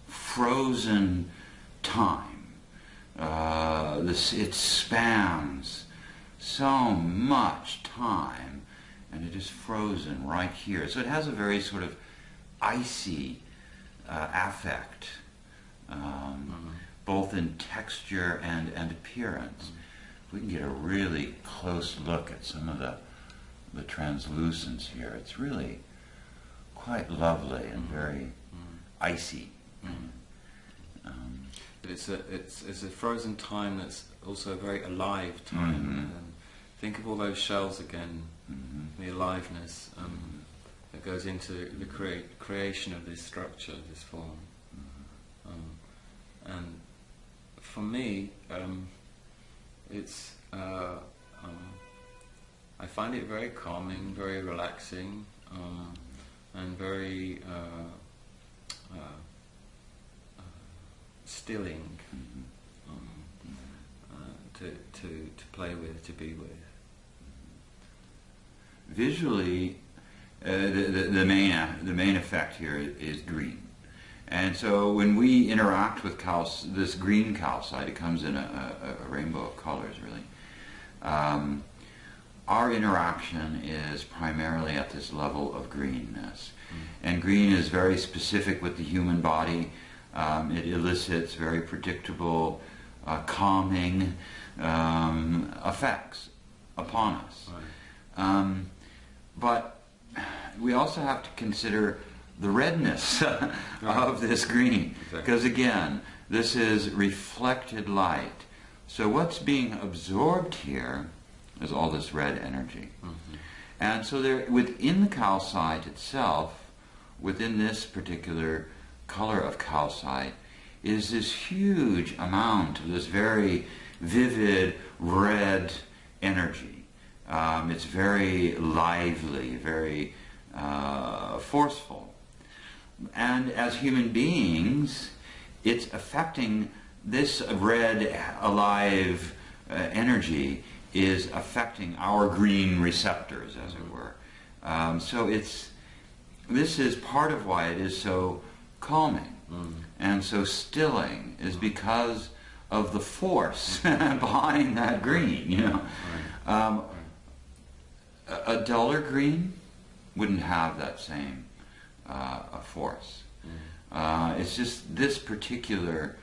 frozen time. It spans so much time, and it is frozen right here. So it has a very sort of icy affect, both in texture and appearance. We can get a really close look at some of the translucence here. It's really quite lovely and very icy. But it's a frozen time that's also a very alive time. Think of all those shells again, the aliveness that goes into the creation of this structure, this form. And for me, it's I find it very calming, very relaxing, and very stilling to play with, to be with. Visually, the main effect here is green, and so when we interact with this green calcite, it comes in a rainbow of colors, really. Our interaction is primarily at this level of greenness, and green is very specific with the human body. It elicits very predictable, calming effects upon us. Right. But we also have to consider the redness of this green, because again, this is reflected light. So what's being absorbed here is all this red energy. And so there, within the calcite itself, within this particular color of calcite, is this huge amount of this very vivid red energy. It's very lively, very forceful. And as human beings, it's affecting this red, alive energy is affecting our green receptors, as it were. So this is part of why it is so calming and so stilling, is because of the force behind that green. You know, a duller green wouldn't have that same a force. It's just this particular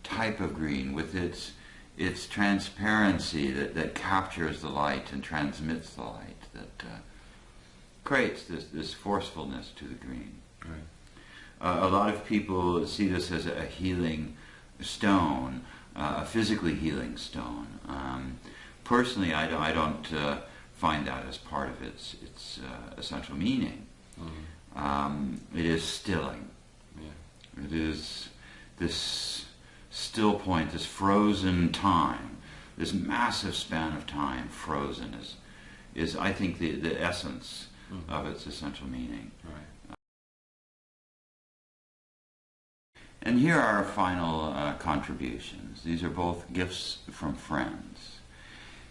type of green with its transparency that captures the light and transmits the light that creates this forcefulness to the green. Right. A lot of people see this as a healing stone, a physically healing stone. Personally, I don't find that as part of its essential meaning. It is stilling. Yeah. It is this still point, this frozen time, this massive span of time frozen is I think the essence of its essential meaning. Right. And here are our final contributions. These are both gifts from friends.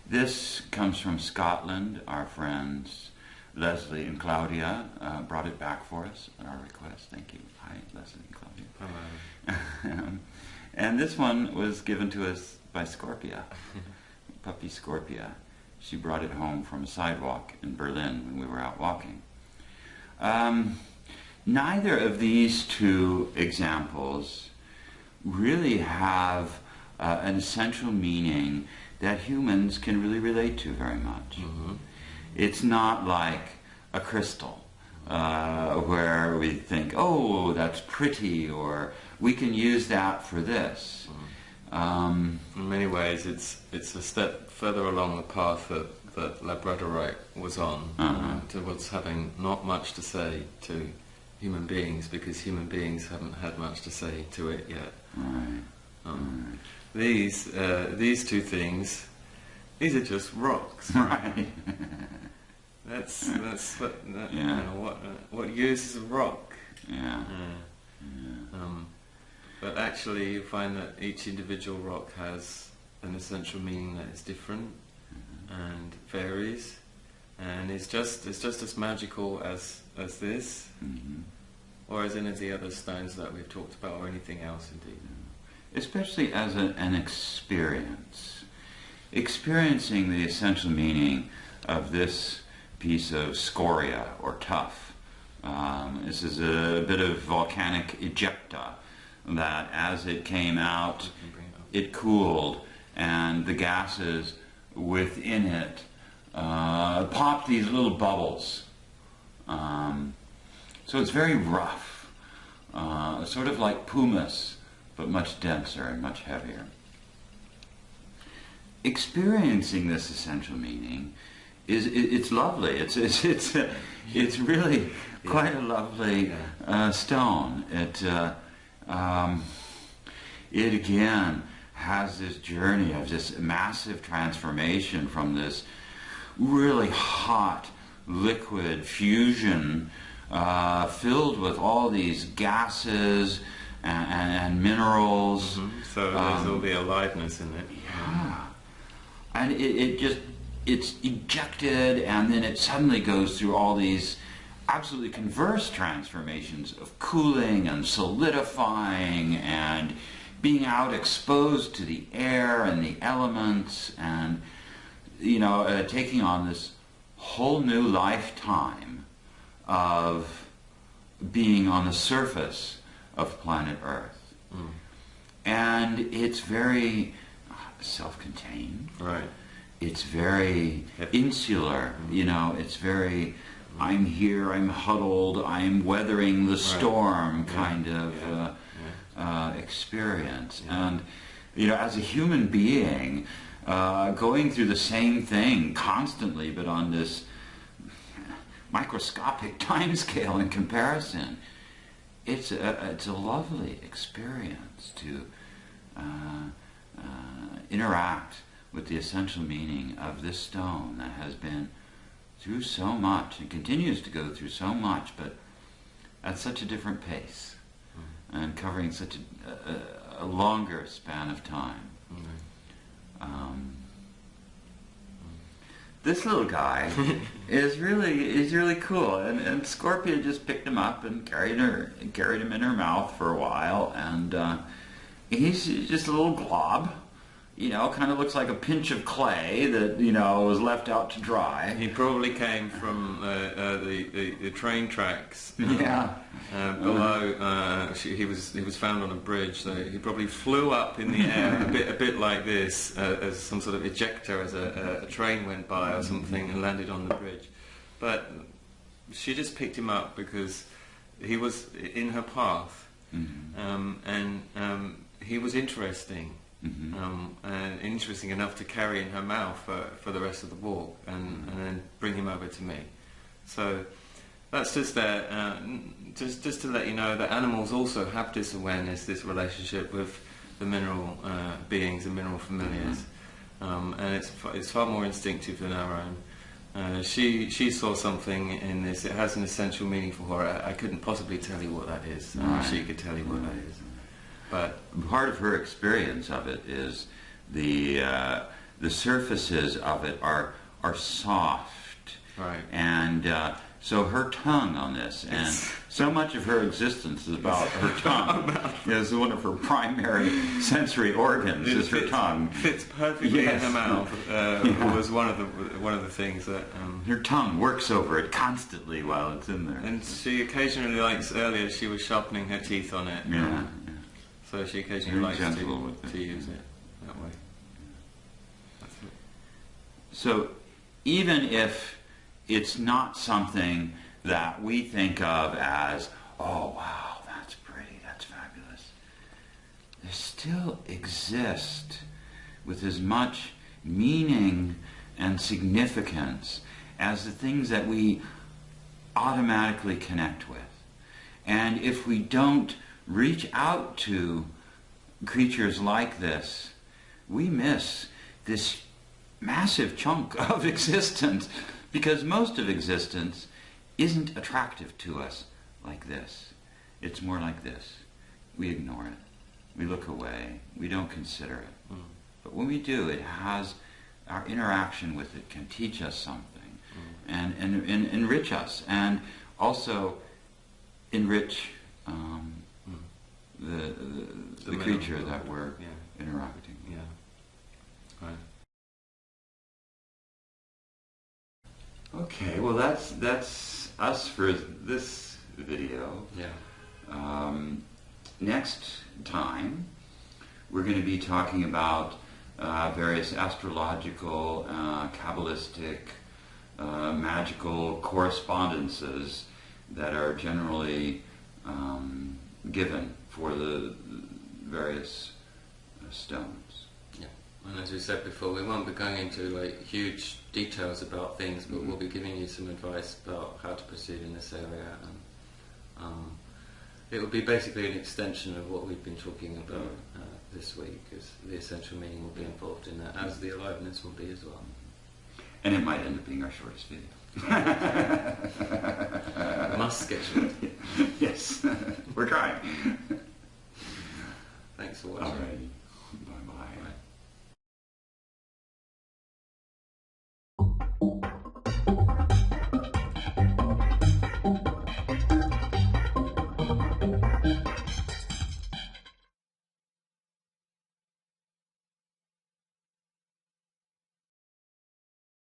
This comes from Scotland. Our friends Leslie and Claudia brought it back for us at our request. Thank you. Hi, Leslie and Claudia. Hello. And this one was given to us by Scorpia, puppy Scorpia. She brought it home from a sidewalk in Berlin when we were out walking. Neither of these two examples really have an essential meaning that humans can really relate to very much. It's not like a crystal where we think, oh, that's pretty, or we can use that for this. In many ways, it's a step further along the path that Labradorite was on, towards having not much to say to human beings, because human beings haven't had much to say to it yet. Right. These two things, these are just rocks. Right. That's what you know, what use is a rock. Yeah. But actually, you find that each individual rock has an essential meaning that is different and varies, and it's just as magical as this, or as any of the other stones that we've talked about, or anything else indeed. Especially as an experience. Experiencing the essential meaning of this piece of scoria or tuff. This is a bit of volcanic ejecta that as it came out, it cooled, and the gases within it popped these little bubbles. So it's very rough, sort of like pumice, but much denser and much heavier. Experiencing this essential meaning it's lovely. It's really quite a lovely stone. It again has this journey of this massive transformation from this really hot liquid fusion filled with all these gases and minerals. So there's all the aliveness in it. Yeah. And it's ejected, and then it suddenly goes through all these absolutely converse transformations of cooling and solidifying and being out exposed to the air and the elements, and taking on this whole new lifetime of being on the surface of planet Earth. And it's very self-contained. Right. It's very insular. It's very, I'm here, I'm huddled, I'm weathering the storm kind of experience. And, as a human being, going through the same thing constantly, but on this microscopic time scale in comparison, it's a lovely experience to interact with the essential meaning of this stone that has been through so much and continues to go through so much, but at such a different pace and covering such a longer span of time. This little guy is really cool, and Scorpia just picked him up and carried him in her mouth for a while, and he's just a little glob, kind of looks like a pinch of clay that, was left out to dry. He probably came from the train tracks. Yeah. Below, he was found on a bridge, so he probably flew up in the air a bit like this, as some sort of ejector as a train went by or something, and landed on the bridge. But she just picked him up because he was in her path, and he was interesting. And interesting enough to carry in her mouth for the rest of the walk, and then bring him over to me. So that's just there, just to let you know that animals also have this awareness, this relationship with the mineral beings and mineral familiars, and it's far more instinctive than our own. She saw something in this. It has an essential meaning for her. I couldn't possibly tell you what that is. She could tell you what that is. But part of her experience of it is the surfaces of it are soft, right, and so her tongue on this, and so much of her existence is about her tongue. Is one of her primary sensory organs. Is her tongue fits perfectly in her mouth. Was one of the things that her tongue works over it constantly while it's in there. And she occasionally, like earlier, she was sharpening her teeth on it. Yeah. So she occasionally likes to use it that way. That's it. So even if it's not something that we think of as, oh wow, that's pretty, that's fabulous, they still exist with as much meaning and significance as the things that we automatically connect with. And if we don't reach out to creatures like this, we miss this massive chunk of existence, because most of existence isn't attractive to us like this. It's more like this. We ignore it. We look away. We don't consider it. But when we do, it has, our interaction with it can teach us something and enrich us, and also enrich the creature that we're interacting with. Yeah. Right. Okay, well that's us for this video. Yeah. Next time we're going to be talking about various astrological, Kabbalistic, magical correspondences that are generally given for the various stones. Yeah, and as we said before, we won't be going into huge details about things, but we'll be giving you some advice about how to proceed in this area. And it will be basically an extension of what we've been talking about this week, because the essential meaning will be involved in that, as the aliveness will be as well. And it might end up being our shortest video. Must get short. Yes, we're trying. Thanks for watching. Alrighty.